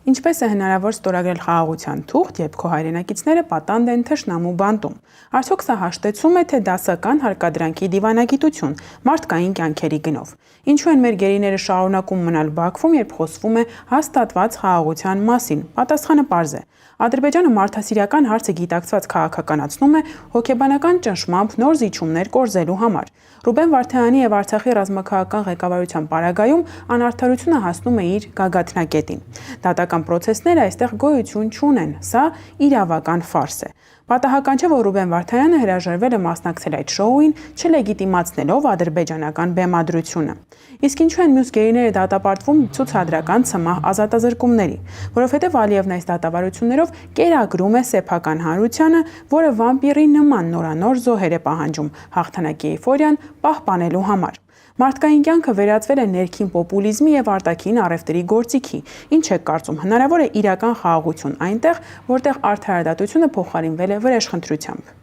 Ինչպես է հնարավոր ստորագրել խաղաղության թուղթ, երբ քո հայրենակիցները պատանդ են թշնամու բանտում։ Արդյոք սա հաշտեցում է, թե դասական հարկադրանքի դիվանագիտություն մարդկային կյանքերի գնով։ Ինչու են մեր գերիները շարունակում մնալ Բաքվում, երբ խոսվում է հաստատված խաղաղության մասին։ Պատասխանը պարզ է։ Ադրբեջանը մարդասիրական հարցը գիտակցված քաղաքականացնում է հոգեբանական ճնշմամբ նոր զիջումներ կորզելու համար։ Ռուբեն Վարդանյանի եւ Արցախի ռազմաքաղաքական ղեկավարության պարագայում անարդարությունը հասնում է իր գագաթնակետին։ Դատական պրոցեսները այստեղ գոյություն չունեն, սա իրավական ֆարս է։ Պատահական չէ, որ Ռուբեն Վարդանյանը հրաժարվել է մասնակցել այդ շոուին, չլեգիտիմացնելով ադրբեջանական բեմադրությունը։ Իսկ ինչու են մյուս գերիները դատապարտվում ցուցադրական ցմահ ազատազրկումների, որովհետև Ալիևն այս դատավարություններով կերակրում է սեփական հանրությանը, որը վամպիրի նման նորանոր զոհեր է պահանջում հաղթանակի էյֆորիան պահպանելու համար։ Մարդկային կյանքը վերածվել է ներքին պոպուլիզմի եւ արտաքին առևտրի գործիքի։ Ինչ եք կարծում, հնարավոր է իրական խաղաղություն այնտեղ, որտեղ արդարադատությունը փոխարինվել է վրեժխնդրությամբ։